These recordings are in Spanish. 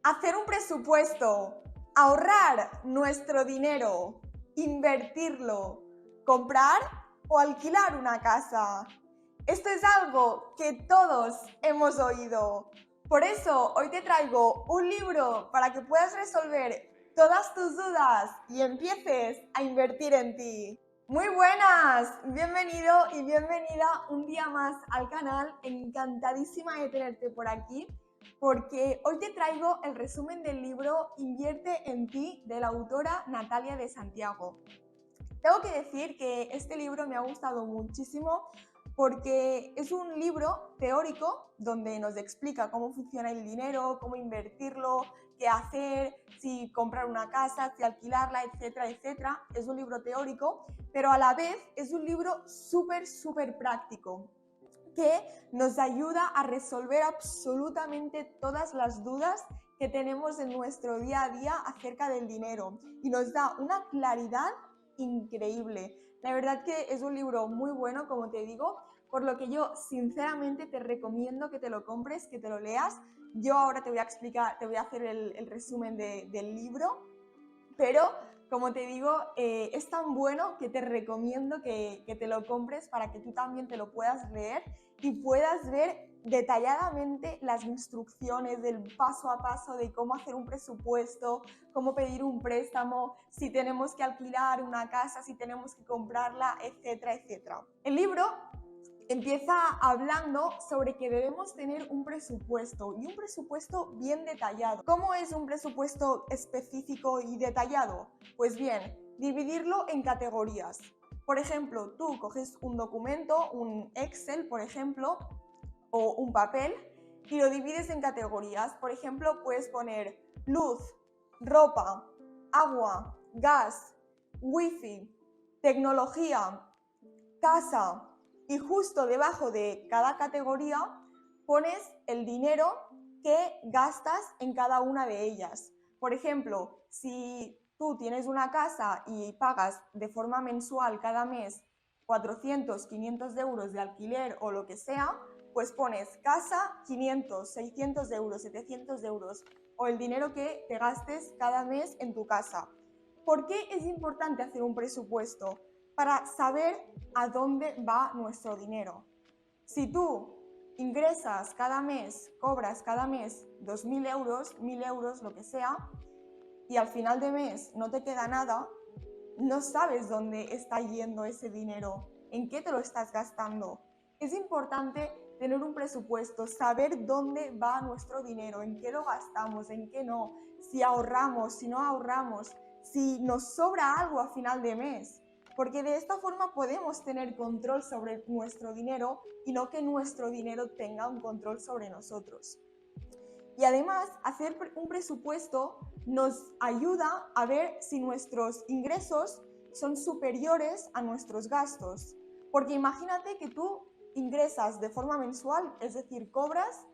Hacer un presupuesto, ahorrar nuestro dinero, invertirlo, comprar o alquilar una casa. Esto es algo que todos hemos oído. Por eso hoy te traigo un libro para que puedas resolver todas tus dudas y empieces a invertir en ti. Muy buenas, bienvenido y bienvenida un día más al canal. Encantadísima de tenerte por aquí, porque hoy te traigo el resumen del libro Invierte en ti, de la autora Natalia de Santiago. Tengo que decir que este libro me ha gustado muchísimo porque es un libro teórico donde nos explica cómo funciona el dinero, cómo invertirlo, qué hacer, si comprar una casa, si alquilarla, etcétera, etcétera. Es un libro teórico, pero a la vez es un libro súper práctico, que nos ayuda a resolver absolutamente todas las dudas que tenemos en nuestro día a día acerca del dinero y nos da una claridad increíble. La verdad que es un libro muy bueno, como te digo, por lo que yo sinceramente te recomiendo que te lo compres, que te lo leas. Yo ahora te voy a explicar, te voy a hacer el resumen del libro, pero como te digo, es tan bueno que te recomiendo que te lo compres para que tú también te lo puedas leer y puedas ver detalladamente las instrucciones del paso a paso de cómo hacer un presupuesto, cómo pedir un préstamo, si tenemos que alquilar una casa, si tenemos que comprarla, etcétera, etcétera. El libro empieza hablando sobre que debemos tener un presupuesto y un presupuesto bien detallado. ¿Cómo es un presupuesto específico y detallado? Pues bien, dividirlo en categorías. Por ejemplo, tú coges un documento, un Excel, por ejemplo, o un papel y lo divides en categorías. Por ejemplo, puedes poner luz, ropa, agua, gas, wifi, tecnología, casa, y justo debajo de cada categoría pones el dinero que gastas en cada una de ellas. Por ejemplo, si tú tienes una casa y pagas de forma mensual cada mes 400, 500 euros de alquiler o lo que sea, pues pones casa 500, 600 euros, 700 euros o el dinero que te gastes cada mes en tu casa. ¿Por qué es importante hacer un presupuesto? Para saber a dónde va nuestro dinero. Si tú ingresas cada mes, cobras cada mes 2.000 euros, 1.000 euros, lo que sea, y al final de mes no te queda nada, no sabes dónde está yendo ese dinero, en qué te lo estás gastando. Es importante tener un presupuesto, saber dónde va nuestro dinero, en qué lo gastamos, en qué no, si ahorramos, si no ahorramos, si nos sobra algo a final de mes, porque de esta forma podemos tener control sobre nuestro dinero y no que nuestro dinero tenga un control sobre nosotros. Y además, hacer un presupuesto nos ayuda a ver si nuestros ingresos son superiores a nuestros gastos. Porque imagínate que tú ingresas de forma mensual, es decir, cobras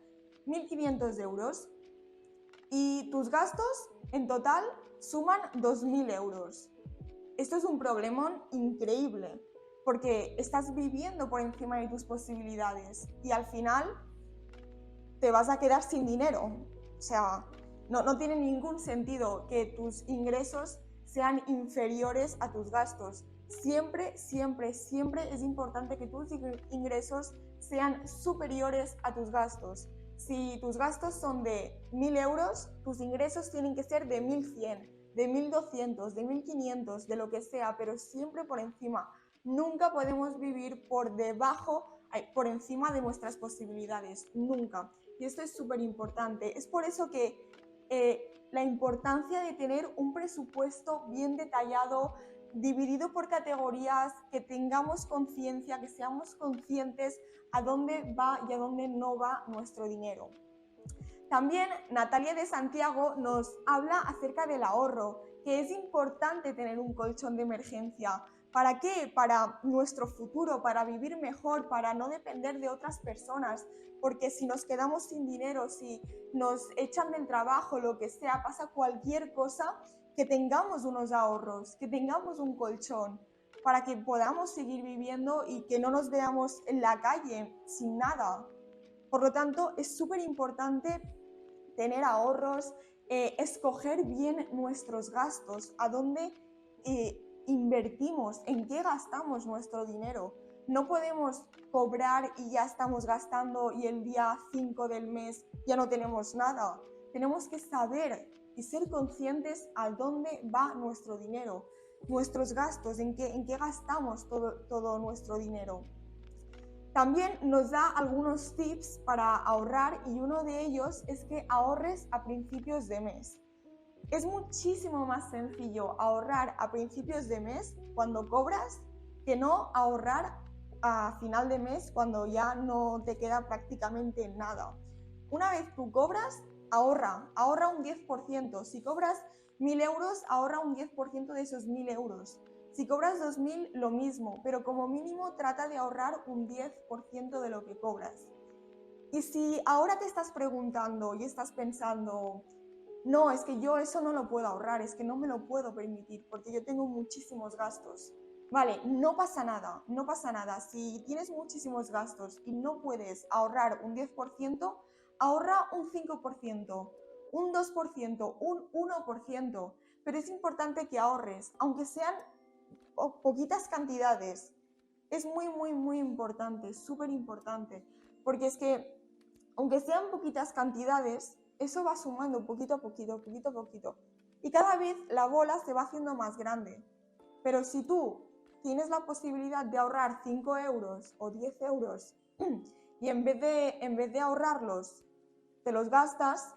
1.500 euros y tus gastos en total suman 2.000 euros. Esto es un problemón increíble, porque estás viviendo por encima de tus posibilidades y al final te vas a quedar sin dinero. O sea, no tiene ningún sentido que tus ingresos sean inferiores a tus gastos. Siempre es importante que tus ingresos sean superiores a tus gastos. Si tus gastos son de 1.000 euros, tus ingresos tienen que ser de 1.100, de 1.200, de 1.500, de lo que sea, pero siempre por encima. Nunca podemos vivir por debajo, por encima de nuestras posibilidades, nunca. Y esto es súper importante. Es por eso que la importancia de tener un presupuesto bien detallado, dividido por categorías, que tengamos conciencia, que seamos conscientes a dónde va y a dónde no va nuestro dinero. También Natalia de Santiago nos habla acerca del ahorro, que es importante tener un colchón de emergencia. ¿Para qué? Para nuestro futuro, para vivir mejor, para no depender de otras personas, porque si nos quedamos sin dinero, si nos echan del trabajo, lo que sea, pasa cualquier cosa, que tengamos unos ahorros, que tengamos un colchón, para que podamos seguir viviendo y que no nos veamos en la calle sin nada. Por lo tanto, es súper importante tener ahorros, escoger bien nuestros gastos, a dónde invertimos, en qué gastamos nuestro dinero. No podemos cobrar y ya estamos gastando y el día 5 del mes ya no tenemos nada. Tenemos que saber y ser conscientes a dónde va nuestro dinero, nuestros gastos, en qué gastamos todo nuestro dinero. También nos da algunos tips para ahorrar y uno de ellos es que ahorres a principios de mes. Es muchísimo más sencillo ahorrar a principios de mes cuando cobras que no ahorrar a final de mes cuando ya no te queda prácticamente nada. Una vez tú cobras, ahorra un 10%. Si cobras 1.000 euros, ahorra un 10% de esos 1.000 euros. Si cobras 2.000, lo mismo, pero como mínimo trata de ahorrar un 10% de lo que cobras. Y si ahora te estás preguntando y estás pensando, no, es que yo eso no lo puedo ahorrar, es que no me lo puedo permitir porque yo tengo muchísimos gastos. Vale, no pasa nada, no pasa nada. Si tienes muchísimos gastos y no puedes ahorrar un 10%, ahorra un 5%, un 2%, un 1%. Pero es importante que ahorres, aunque sean poquitas cantidades. Es muy, muy, muy importante, súper importante, porque es que aunque sean poquitas cantidades, eso va sumando poquito a poquito, poquito a poquito. Y cada vez la bola se va haciendo más grande. Pero si tú tienes la posibilidad de ahorrar 5 euros o 10 euros y en vez de ahorrarlos te los gastas,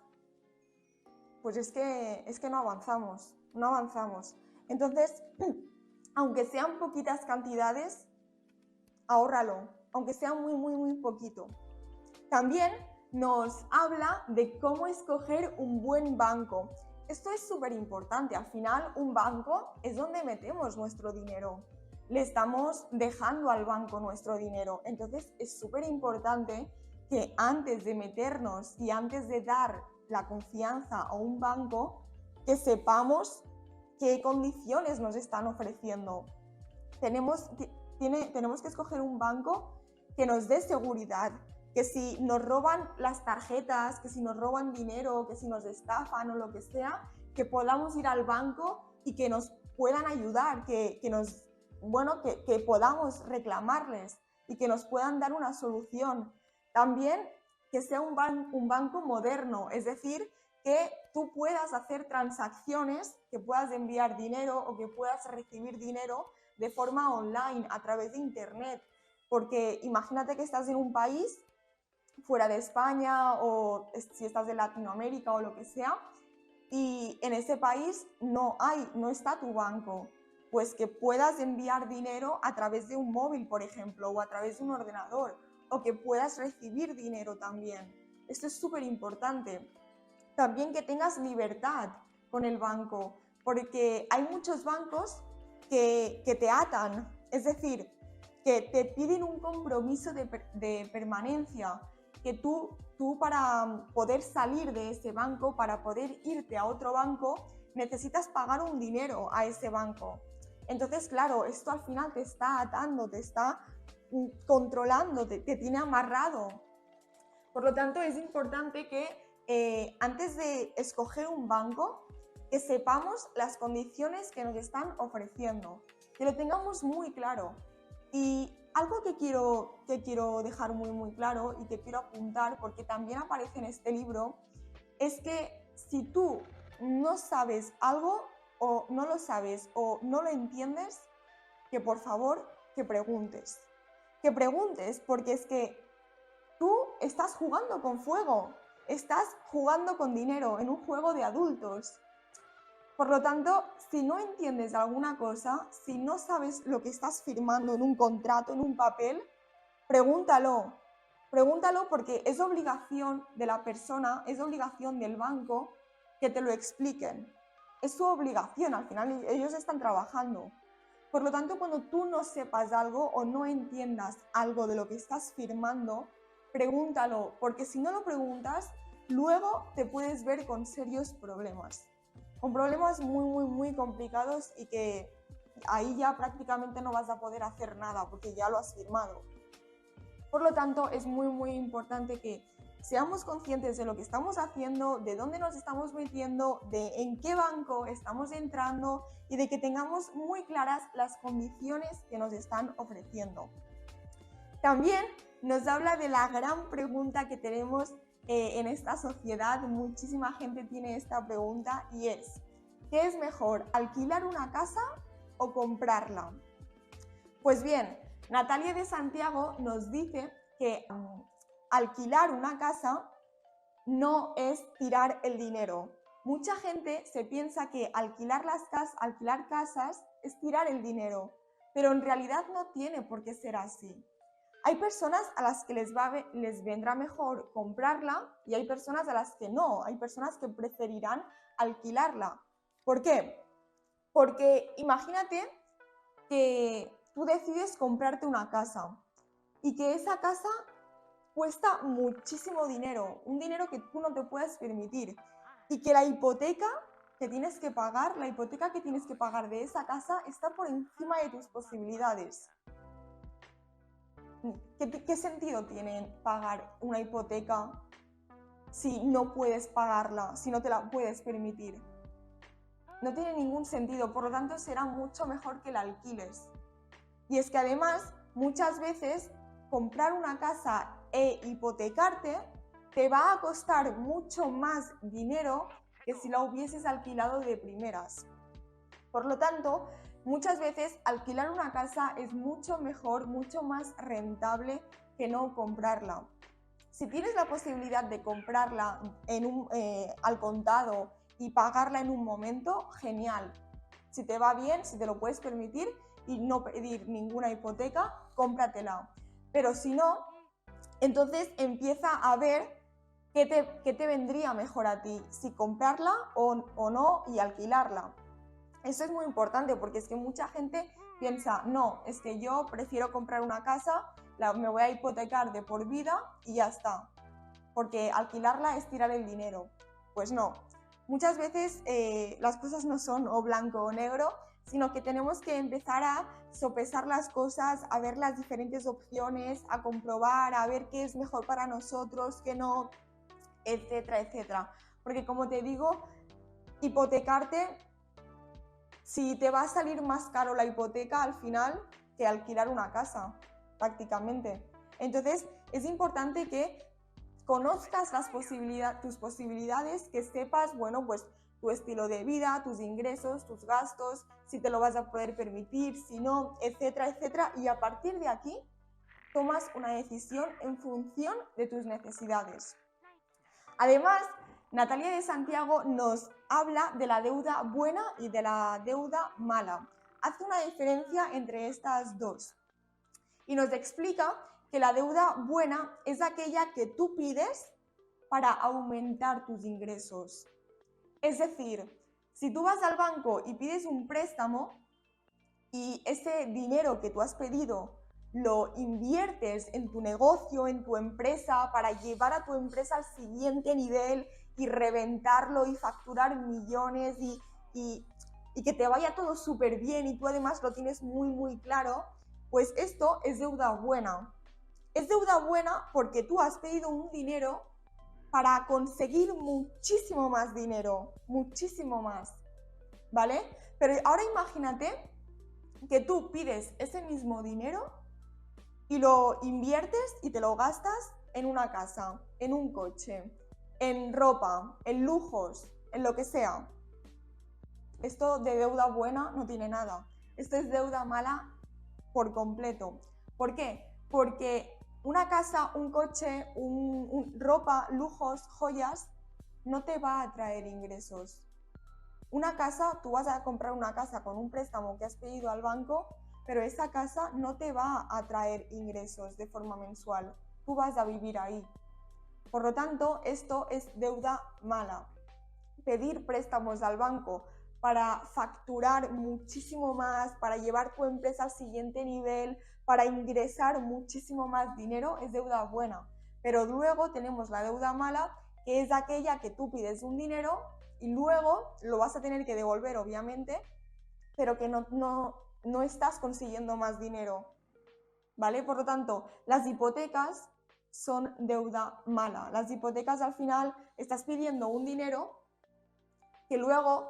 pues es que no avanzamos, no avanzamos. Entonces, aunque sean poquitas cantidades, ahórralo, aunque sea muy, muy, muy poquito. También nos habla de cómo escoger un buen banco. Esto es súper importante. Al final, un banco es donde metemos nuestro dinero. Le estamos dejando al banco nuestro dinero. Entonces, es súper importante que antes de meternos y antes de dar la confianza a un banco, que sepamos qué condiciones nos están ofreciendo. Tenemos que escoger un banco que nos dé seguridad, que si nos roban las tarjetas, que si nos roban dinero, que si nos estafan o lo que sea, que podamos ir al banco y que nos puedan ayudar, que podamos reclamarles y que nos puedan dar una solución. También que sea un banco moderno, es decir, que tú puedas hacer transacciones, que puedas enviar dinero o que puedas recibir dinero de forma online, a través de internet. Porque imagínate que estás en un país fuera de España o si estás de Latinoamérica o lo que sea, y en ese país no está tu banco, pues que puedas enviar dinero a través de un móvil, por ejemplo, o a través de un ordenador, o que puedas recibir dinero también. Esto es súper importante. También que tengas libertad con el banco, porque hay muchos bancos que te atan, es decir, que te piden un compromiso de permanencia, que tú para poder salir de ese banco, para poder irte a otro banco, necesitas pagar un dinero a ese banco. Entonces, claro, esto al final te está atando, te está controlando, te tiene amarrado. Por lo tanto, es importante que antes de escoger un banco, que sepamos las condiciones que nos están ofreciendo, que lo tengamos muy claro. Y algo que quiero dejar muy, muy claro y que quiero apuntar, porque también aparece en este libro, es que si tú no sabes algo o no lo sabes o no lo entiendes, que por favor que preguntes. Que preguntes, porque es que tú estás jugando con fuego, estás jugando con dinero en un juego de adultos. Por lo tanto, si no entiendes alguna cosa, si no sabes lo que estás firmando en un contrato, en un papel, pregúntalo. Pregúntalo porque es obligación de la persona, es obligación del banco que te lo expliquen. Es su obligación, al final ellos están trabajando. Por lo tanto, cuando tú no sepas algo o no entiendas algo de lo que estás firmando, pregúntalo, porque si no lo preguntas, luego te puedes ver con serios problemas. Con problemas muy, muy, muy complicados y que ahí ya prácticamente no vas a poder hacer nada porque ya lo has firmado. Por lo tanto, es muy, muy importante que seamos conscientes de lo que estamos haciendo, de dónde nos estamos metiendo, de en qué banco estamos entrando y de que tengamos muy claras las condiciones que nos están ofreciendo. También nos habla de la gran pregunta que tenemos en esta sociedad. Muchísima gente tiene esta pregunta y es: ¿qué es mejor, alquilar una casa o comprarla? Pues bien, Natalia de Santiago nos dice que alquilar una casa no es tirar el dinero. Mucha gente se piensa que alquilar casas es tirar el dinero, pero en realidad no tiene por qué ser así. Hay personas a las que les vendrá mejor comprarla y hay personas a las que no. Hay personas que preferirán alquilarla. ¿Por qué? Porque imagínate que tú decides comprarte una casa y que esa casa cuesta muchísimo dinero, un dinero que tú no te puedes permitir, y que la hipoteca que tienes que pagar de esa casa está por encima de tus posibilidades. ¿Qué sentido tiene pagar una hipoteca si no puedes pagarla, si no te la puedes permitir? No tiene ningún sentido, por lo tanto será mucho mejor que la alquiles. Y es que además, muchas veces, comprar una casa e hipotecarte te va a costar mucho más dinero que si la hubieses alquilado de primeras. Por lo tanto, muchas veces alquilar una casa es mucho mejor, mucho más rentable que no comprarla. Si tienes la posibilidad de comprarla al contado y pagarla en un momento, genial. Si te va bien, si te lo puedes permitir y no pedir ninguna hipoteca, cómpratela. Pero si no, entonces empieza a ver qué te vendría mejor a ti, si comprarla o no y alquilarla. Eso es muy importante porque es que mucha gente piensa, no, es que yo prefiero comprar una casa, me voy a hipotecar de por vida y ya está, porque alquilarla es tirar el dinero. Pues no, muchas veces las cosas no son o blanco o negro, sino que tenemos que empezar a sopesar las cosas, a ver las diferentes opciones, a comprobar, a ver qué es mejor para nosotros, qué no, etcétera, etcétera. Porque como te digo, hipotecarte, si te va a salir más caro la hipoteca al final que alquilar una casa, prácticamente. Entonces, es importante que conozcas tus posibilidades, que sepas, bueno, pues tu estilo de vida, tus ingresos, tus gastos, si te lo vas a poder permitir, si no, etcétera, etcétera. Y a partir de aquí, tomas una decisión en función de tus necesidades. Además, Natalia de Santiago nos habla de la deuda buena y de la deuda mala. Hace una diferencia entre estas dos y nos explica que la deuda buena es aquella que tú pides para aumentar tus ingresos. Es decir, si tú vas al banco y pides un préstamo y ese dinero que tú has pedido lo inviertes en tu negocio, en tu empresa, para llevar a tu empresa al siguiente nivel y reventarlo y facturar millones y que te vaya todo súper bien y tú además lo tienes muy, muy claro, pues esto es deuda buena. Es deuda buena porque tú has pedido un dinero para conseguir muchísimo más dinero, muchísimo más, ¿vale? Pero ahora imagínate que tú pides ese mismo dinero y lo inviertes y te lo gastas en una casa, en un coche, en ropa, en lujos, en lo que sea. Esto de deuda buena no tiene nada. Esto es deuda mala por completo. ¿Por qué? Porque una casa, un coche, ropa, lujos, joyas, no te va a traer ingresos. Una casa, tú vas a comprar una casa con un préstamo que has pedido al banco, pero esa casa no te va a traer ingresos de forma mensual. Tú vas a vivir ahí. Por lo tanto, esto es deuda mala. Pedir préstamos al banco para facturar muchísimo más, para llevar tu empresa al siguiente nivel, para ingresar muchísimo más dinero, es deuda buena. Pero luego tenemos la deuda mala, que es aquella que tú pides un dinero y luego lo vas a tener que devolver, obviamente, pero que no estás consiguiendo más dinero, ¿vale? Por lo tanto, las hipotecas son deuda mala. Las hipotecas al final estás pidiendo un dinero que luego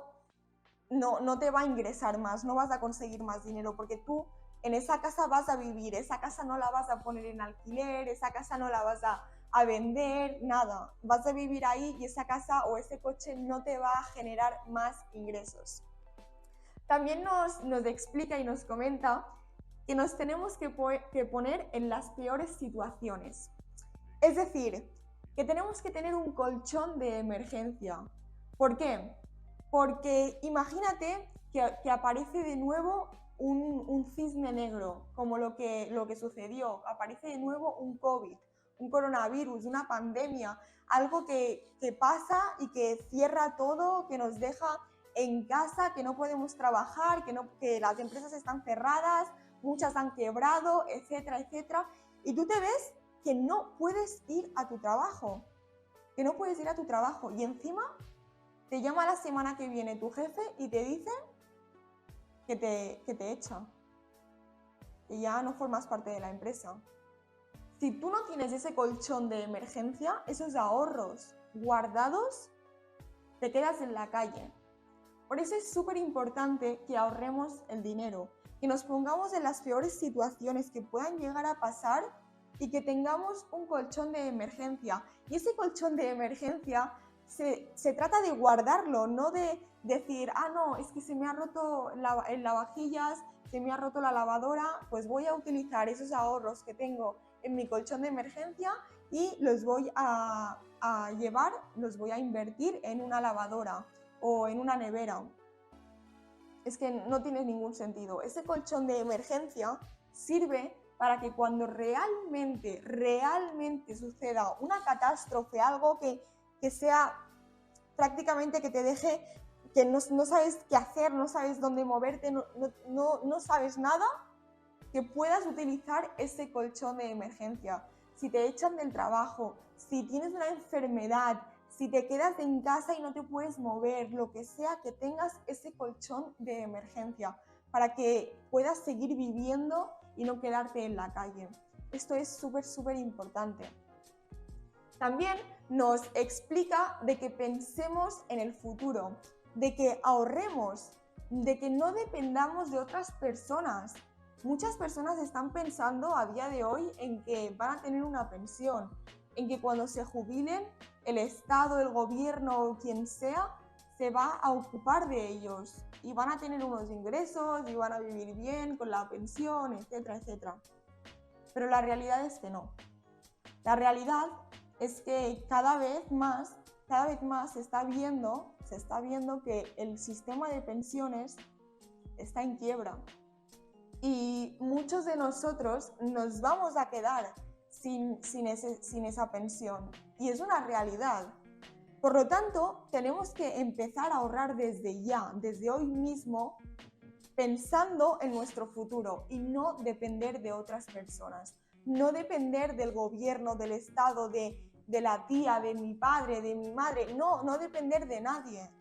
no te va a ingresar más, no vas a conseguir más dinero, porque tú en esa casa vas a vivir, esa casa no la vas a poner en alquiler, esa casa no la vas a vender, nada. Vas a vivir ahí y esa casa o ese coche no te va a generar más ingresos. También nos explica y nos comenta que nos tenemos que poner en las peores situaciones. Es decir, que tenemos que tener un colchón de emergencia. ¿Por qué? Porque imagínate que aparece de nuevo un cisne negro, como lo que sucedió. Aparece de nuevo un COVID, un coronavirus, una pandemia, algo que pasa y que cierra todo, que nos deja en casa, que no podemos trabajar, que las empresas están cerradas, muchas han quebrado, etcétera, etcétera. Y tú te ves que no puedes ir a tu trabajo, y encima te llama la semana que viene tu jefe y te dice que te echa, que ya no formas parte de la empresa. Si tú no tienes ese colchón de emergencia, esos ahorros guardados, te quedas en la calle. Por eso es súper importante que ahorremos el dinero, que nos pongamos en las peores situaciones que puedan llegar a pasar y que tengamos un colchón de emergencia. Y ese colchón de emergencia se trata de guardarlo, no de decir, no, es que se me ha roto el lavavajillas, se me ha roto la lavadora, pues voy a utilizar esos ahorros que tengo en mi colchón de emergencia y los voy a invertir en una lavadora o en una nevera. Es que no tiene ningún sentido. Ese colchón de emergencia sirve para que cuando realmente suceda una catástrofe, algo que sea prácticamente que te deje, que no sabes qué hacer, no sabes dónde moverte, no sabes nada, que puedas utilizar ese colchón de emergencia. Si te echan del trabajo, si tienes una enfermedad, si te quedas en casa y no te puedes mover, lo que sea, que tengas ese colchón de emergencia para que puedas seguir viviendo y no quedarte en la calle. Esto es súper importante. También nos explica de que pensemos en el futuro, de que ahorremos, de que no dependamos de otras personas. Muchas personas están pensando a día de hoy en que van a tener una pensión, en que cuando se jubilen, el Estado, el gobierno o quien sea, se va a ocupar de ellos y van a tener unos ingresos y van a vivir bien con la pensión, etcétera, etcétera. Pero la realidad es que no. La realidad es que cada vez más se está viendo que el sistema de pensiones está en quiebra y muchos de nosotros nos vamos a quedar sin esa pensión y es una realidad. Por lo tanto, tenemos que empezar a ahorrar desde ya, desde hoy mismo, pensando en nuestro futuro y no depender de otras personas, no depender del gobierno, del Estado, de la tía, de mi padre, de mi madre, no depender de nadie,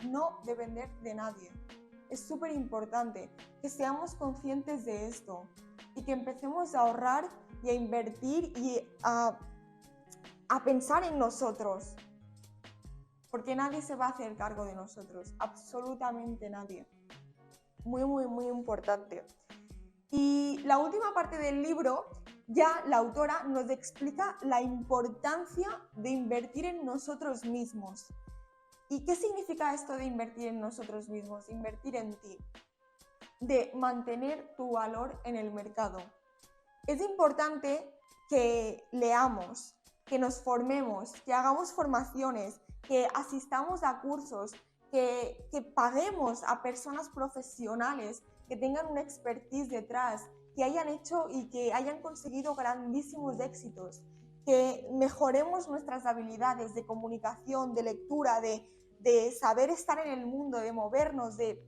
Es súper importante que seamos conscientes de esto y que empecemos a ahorrar y a invertir y a pensar en nosotros, porque nadie se va a hacer cargo de nosotros, absolutamente nadie. Muy importante. Y la última parte del libro, ya la autora nos explica la importancia de invertir en nosotros mismos. ¿Y qué significa esto de invertir en nosotros mismos? Invertir en ti, de mantener tu valor en el mercado. Es importante que leamos, que nos formemos, que hagamos formaciones, que asistamos a cursos, que paguemos a personas profesionales que tengan una expertise detrás, que hayan hecho y que hayan conseguido grandísimos éxitos, que mejoremos nuestras habilidades de comunicación, de lectura, de saber estar en el mundo, de movernos, de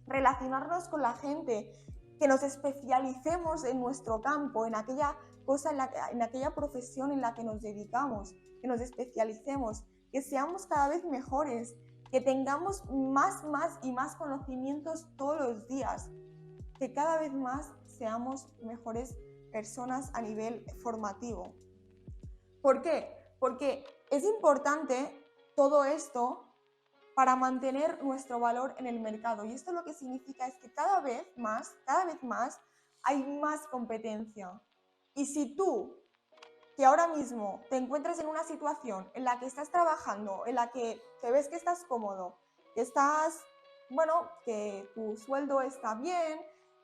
relacionarnos con la gente, que nos especialicemos en nuestro campo, en aquella cosa, en aquella profesión en la que nos dedicamos, que nos especialicemos, que seamos cada vez mejores, que tengamos más y más conocimientos todos los días, que cada vez más seamos mejores personas a nivel formativo. ¿Por qué? Porque es importante todo esto para mantener nuestro valor en el mercado. Y esto lo que significa es que cada vez más hay más competencia. Y si tú, que ahora mismo te encuentras en una situación en la que estás trabajando, en la que te ves que estás cómodo, que estás, bueno, que tu sueldo está bien,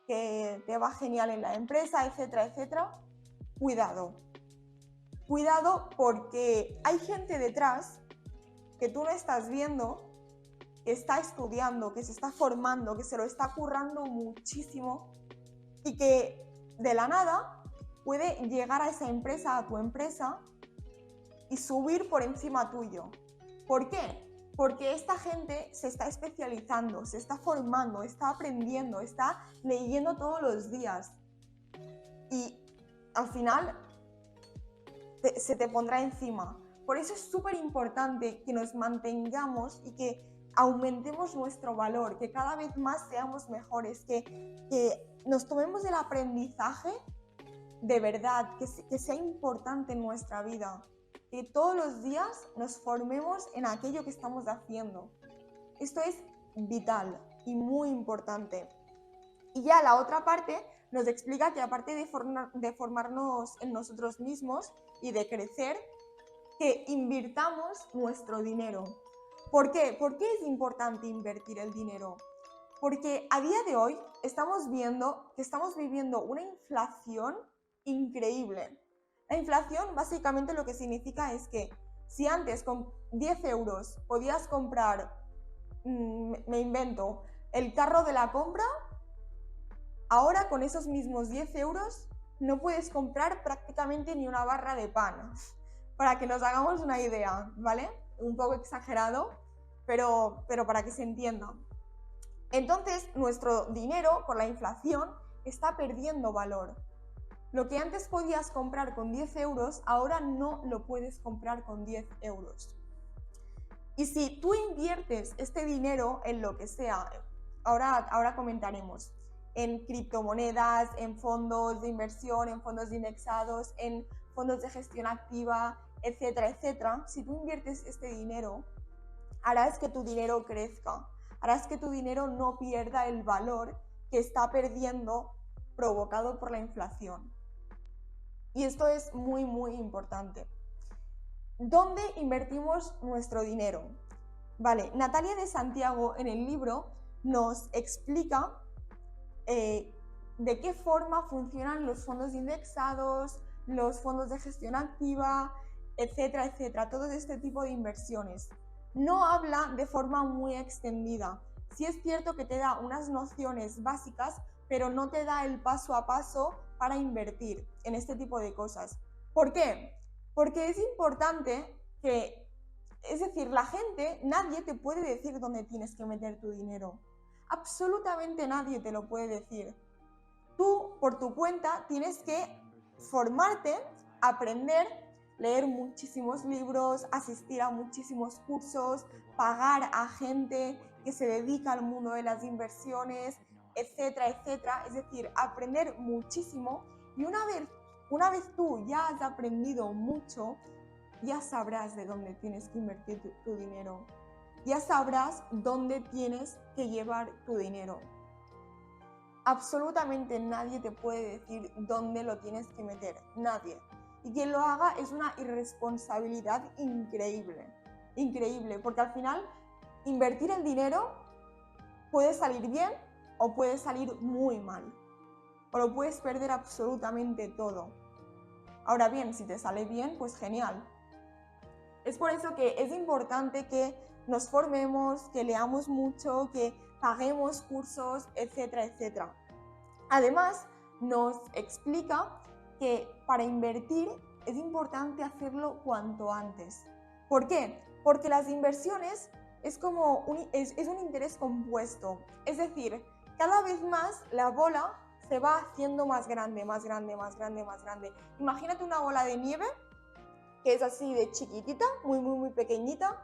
que te va genial en la empresa, etcétera, etcétera, cuidado. Cuidado porque hay gente detrás que tú no estás viendo, que está estudiando, que se está formando, que se lo está currando muchísimo y que de la nada puede llegar a esa empresa, a tu empresa, y subir por encima tuyo. ¿Por qué? Porque esta gente se está especializando, se está formando, está aprendiendo, está leyendo todos los días. Y al final se te pondrá encima. Por eso es súper importante que nos mantengamos y que aumentemos nuestro valor, que cada vez más seamos mejores, que nos tomemos el aprendizaje de verdad, que sea importante en nuestra vida, que todos los días nos formemos en aquello que estamos haciendo. Esto es vital y muy importante. Y ya la otra parte nos explica que aparte de formarnos en nosotros mismos y de crecer, que invirtamos nuestro dinero. ¿Por qué? ¿Por qué es importante invertir el dinero? Porque a día de hoy estamos viendo que estamos viviendo una inflación increíble. La inflación básicamente lo que significa es que si antes con 10 euros podías comprar, me invento, el carro de la compra, ahora con esos mismos 10 euros no puedes comprar prácticamente ni una barra de pan. Para que nos hagamos una idea, ¿vale? Un poco exagerado, pero para que se entienda. Entonces, nuestro dinero, con la inflación, está perdiendo valor. Lo que antes podías comprar con 10 euros, ahora no lo puedes comprar con 10 euros. Y si tú inviertes este dinero en lo que sea, ahora comentaremos, en criptomonedas, en fondos de inversión, en fondos indexados, en fondos de gestión activa, etcétera, etcétera, si tú inviertes este dinero, harás que tu dinero crezca, harás que tu dinero no pierda el valor que está perdiendo provocado por la inflación. Y esto es muy, muy importante. ¿Dónde invertimos nuestro dinero? Vale, Natalia de Santiago en el libro nos explica de qué forma funcionan los fondos indexados, los fondos de gestión activa, etcétera, etcétera, todo este tipo de inversiones. No habla de forma muy extendida. Sí es cierto que te da unas nociones básicas, pero no te da el paso a paso para invertir en este tipo de cosas. ¿Por qué? Porque es importante que, es decir, la gente, nadie te puede decir dónde tienes que meter tu dinero. Absolutamente nadie te lo puede decir. Tú, por tu cuenta, tienes que formarte, aprender, leer muchísimos libros, asistir a muchísimos cursos, pagar a gente que se dedica al mundo de las inversiones, etcétera, etcétera. Es decir, aprender muchísimo y una vez tú ya has aprendido mucho, ya sabrás de dónde tienes que invertir tu dinero. Ya sabrás dónde tienes que llevar tu dinero. Absolutamente nadie te puede decir dónde lo tienes que meter, nadie. Y quien lo haga es una irresponsabilidad increíble, increíble, porque al final invertir el dinero puede salir bien o puede salir muy mal, o lo puedes perder absolutamente todo. Ahora bien, si te sale bien, pues genial. Es por eso que es importante que nos formemos, que leamos mucho, que paguemos cursos, etcétera, etcétera. Además, nos explica que para invertir es importante hacerlo cuanto antes. ¿Por qué? Porque las inversiones es un interés compuesto. Es decir, cada vez más la bola se va haciendo más grande, más grande, más grande, más grande. Imagínate una bola de nieve que es así de chiquitita, muy, muy, muy pequeñita,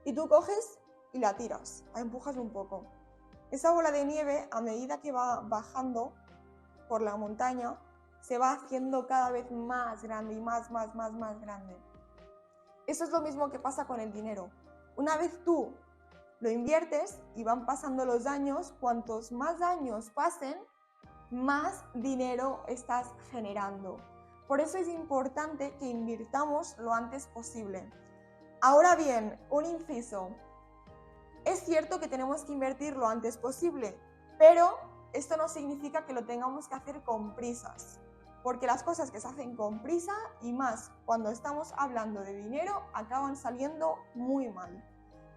y tú coges y la tiras, la empujas un poco. Esa bola de nieve, a medida que va bajando por la montaña, se va haciendo cada vez más grande y más grande. Eso es lo mismo que pasa con el dinero. Una vez tú lo inviertes y van pasando los años, cuantos más años pasen, más dinero estás generando. Por eso es importante que invirtamos lo antes posible. Ahora bien, un inciso. Es cierto que tenemos que invertir lo antes posible, pero esto no significa que lo tengamos que hacer con prisas, porque las cosas que se hacen con prisa, y más cuando estamos hablando de dinero, acaban saliendo muy mal.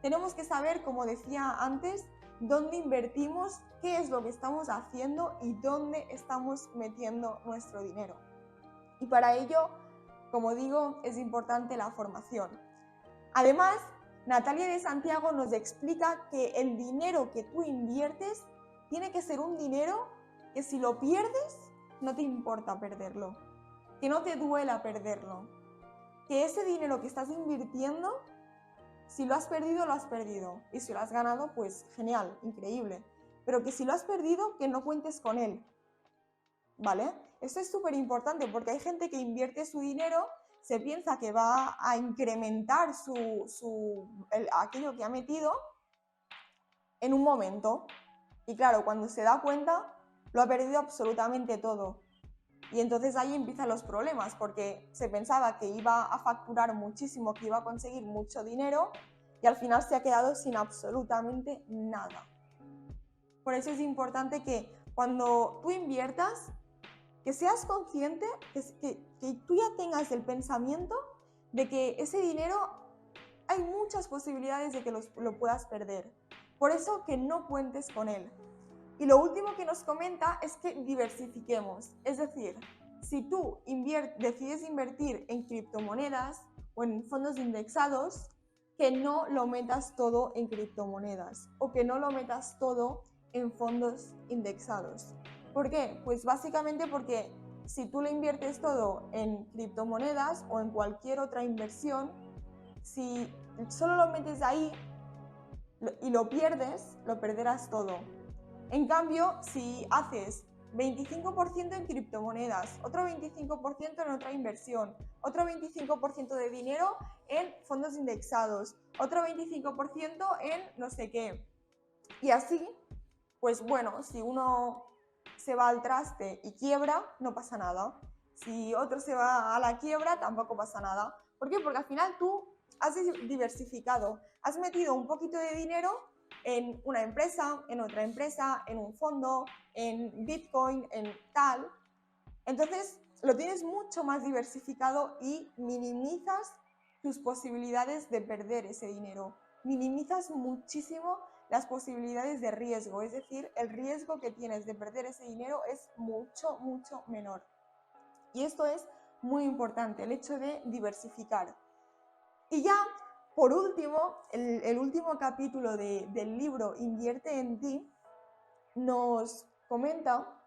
Tenemos que saber, como decía antes, dónde invertimos, qué es lo que estamos haciendo y dónde estamos metiendo nuestro dinero. Y para ello, como digo, es importante la formación. Además, Natalia de Santiago nos explica que el dinero que tú inviertes tiene que ser un dinero que si lo pierdes, no te importa perderlo, que no te duela perderlo, que ese dinero que estás invirtiendo, si lo has perdido, lo has perdido, y si lo has ganado, pues genial, increíble, pero que si lo has perdido, que no cuentes con él, ¿vale? Esto es súper importante porque hay gente que invierte su dinero, se piensa que va a incrementar aquello que ha metido en un momento. Y claro, cuando se da cuenta, lo ha perdido absolutamente todo. Y entonces ahí empiezan los problemas, porque se pensaba que iba a facturar muchísimo, que iba a conseguir mucho dinero, y al final se ha quedado sin absolutamente nada. Por eso es importante que cuando tú inviertas, que seas consciente, que tú ya tengas el pensamiento de que ese dinero hay muchas posibilidades de que lo puedas perder. Por eso que no cuentes con él. Y lo último que nos comenta es que diversifiquemos. Es decir, si tú decides invertir en criptomonedas o en fondos indexados, que no lo metas todo en criptomonedas o que no lo metas todo en fondos indexados. ¿Por qué? Pues básicamente porque si tú lo inviertes todo en criptomonedas o en cualquier otra inversión, si solo lo metes ahí y lo pierdes, lo perderás todo. En cambio, si haces 25% en criptomonedas, otro 25% en otra inversión, otro 25% de dinero en fondos indexados, otro 25% en no sé qué, y así, pues bueno, si uno se va al traste y quiebra, no pasa nada. Si otro se va a la quiebra, tampoco pasa nada. ¿Por qué? Porque al final tú has diversificado, has metido un poquito de dinero en una empresa, en otra empresa, en un fondo, en Bitcoin, en tal. Entonces lo tienes mucho más diversificado y minimizas tus posibilidades de perder ese dinero. Minimizas muchísimo las posibilidades de riesgo, es decir, el riesgo que tienes de perder ese dinero es mucho, mucho menor. Y esto es muy importante, el hecho de diversificar. Y ya, por último, el último capítulo del libro Invierte en ti nos comenta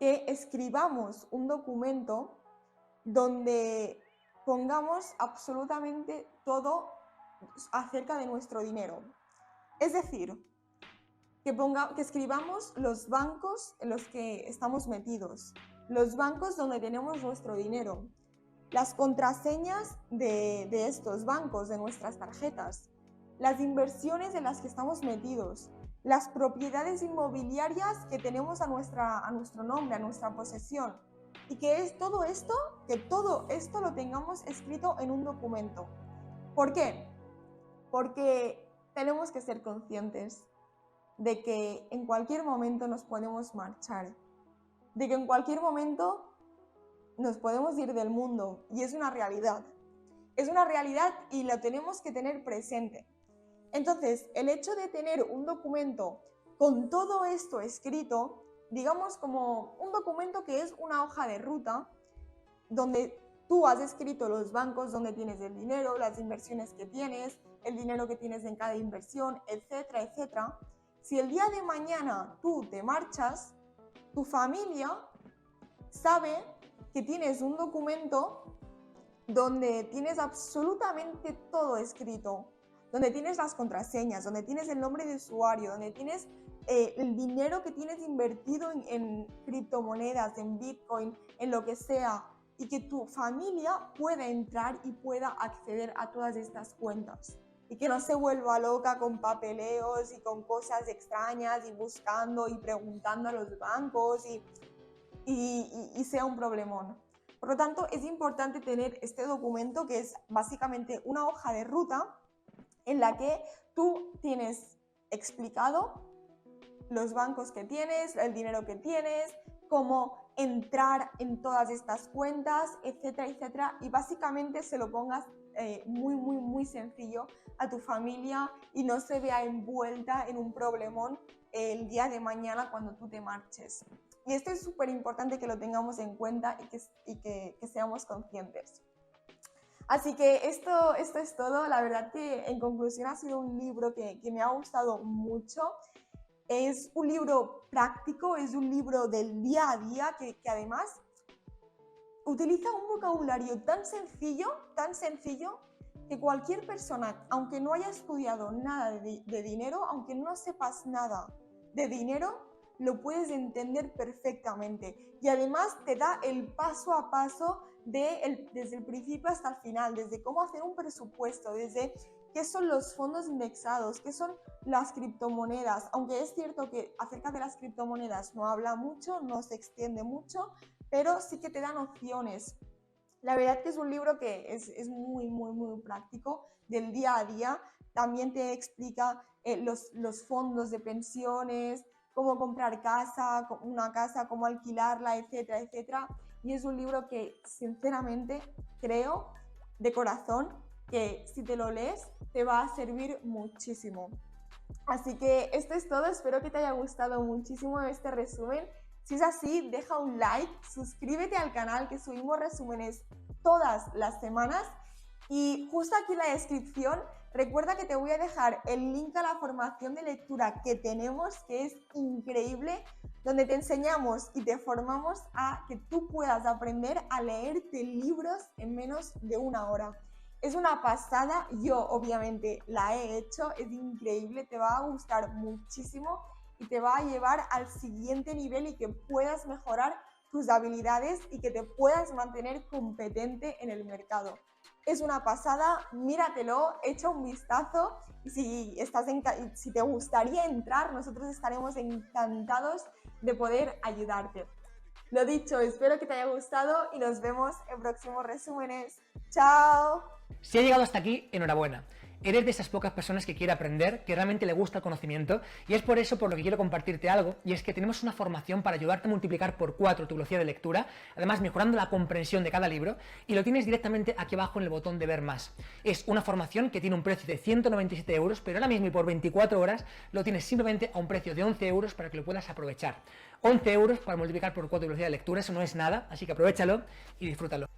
que escribamos un documento donde pongamos absolutamente todo acerca de nuestro dinero. Es decir, que escribamos los bancos en los que estamos metidos, los bancos donde tenemos nuestro dinero, las contraseñas de estos bancos, de nuestras tarjetas, las inversiones en las que estamos metidos, las propiedades inmobiliarias que tenemos a nuestro nombre, a nuestra posesión, y que todo esto lo tengamos escrito en un documento. ¿Por qué? Porque tenemos que ser conscientes de que en cualquier momento nos podemos marchar, de que en cualquier momento nos podemos ir del mundo, y es una realidad. Es una realidad y lo tenemos que tener presente. Entonces, el hecho de tener un documento con todo esto escrito, digamos como un documento que es una hoja de ruta, donde tú has escrito los bancos donde tienes el dinero, las inversiones que tienes, el dinero que tienes en cada inversión, etcétera, etcétera. Si el día de mañana tú te marchas, tu familia sabe que tienes un documento donde tienes absolutamente todo escrito, donde tienes las contraseñas, donde tienes el nombre de usuario, donde tienes el dinero que tienes invertido en criptomonedas, en Bitcoin, en lo que sea. y que tu familia pueda entrar y pueda acceder a todas estas cuentas. Y que no se vuelva loca con papeleos y con cosas extrañas y buscando y preguntando a los bancos y sea un problemón. Por lo tanto, es importante tener este documento que es básicamente una hoja de ruta en la que tú tienes explicado los bancos que tienes, el dinero que tienes, cómo entrar en todas estas cuentas, etcétera, etcétera, y básicamente se lo pongas muy sencillo a tu familia y no se vea envuelta en un problemón el día de mañana cuando tú te marches. Y esto es súper importante que lo tengamos en cuenta y que seamos conscientes. Así que esto es todo. La verdad que en conclusión ha sido un libro que me ha gustado mucho. Es un libro práctico, es un libro del día a día que además utiliza un vocabulario tan sencillo, que cualquier persona, aunque no haya estudiado nada de dinero, aunque no sepas nada de dinero, lo puedes entender perfectamente. Y además te da el paso a paso desde el principio hasta el final, desde cómo hacer un presupuesto, desde qué son los fondos indexados, qué son las criptomonedas. Aunque es cierto que acerca de las criptomonedas no habla mucho, no se extiende mucho, pero sí que te dan opciones. La verdad que es un libro que es muy práctico del día a día. También te explica los fondos de pensiones, cómo comprar una casa, cómo alquilarla, etcétera, etcétera. Y es un libro que sinceramente creo de corazón que si te lo lees te va a servir muchísimo. Así que esto es todo, espero que te haya gustado muchísimo este resumen. Si es así, deja un like, suscríbete al canal que subimos resúmenes todas las semanas y justo aquí en la descripción recuerda que te voy a dejar el link a la formación de lectura que tenemos, que es increíble, donde te enseñamos y te formamos a que tú puedas aprender a leerte libros en menos de una hora. Es una pasada, yo obviamente la he hecho, es increíble, te va a gustar muchísimo y te va a llevar al siguiente nivel y que puedas mejorar tus habilidades y que te puedas mantener competente en el mercado. Es una pasada, míratelo, echa un vistazo y si te gustaría entrar, nosotros estaremos encantados de poder ayudarte. Lo dicho, espero que te haya gustado y nos vemos en próximos resúmenes. ¡Chao! Si has llegado hasta aquí, enhorabuena. Eres de esas pocas personas que quiere aprender, que realmente le gusta el conocimiento, y es por eso por lo que quiero compartirte algo, y es que tenemos una formación para ayudarte a multiplicar por 4 tu velocidad de lectura, además mejorando la comprensión de cada libro, y lo tienes directamente aquí abajo en el botón de ver más. Es una formación que tiene un precio de 197 euros, pero ahora mismo y por 24 horas lo tienes simplemente a un precio de 11 euros para que lo puedas aprovechar. 11 euros para multiplicar por 4 tu velocidad de lectura, eso no es nada, así que aprovéchalo y disfrútalo.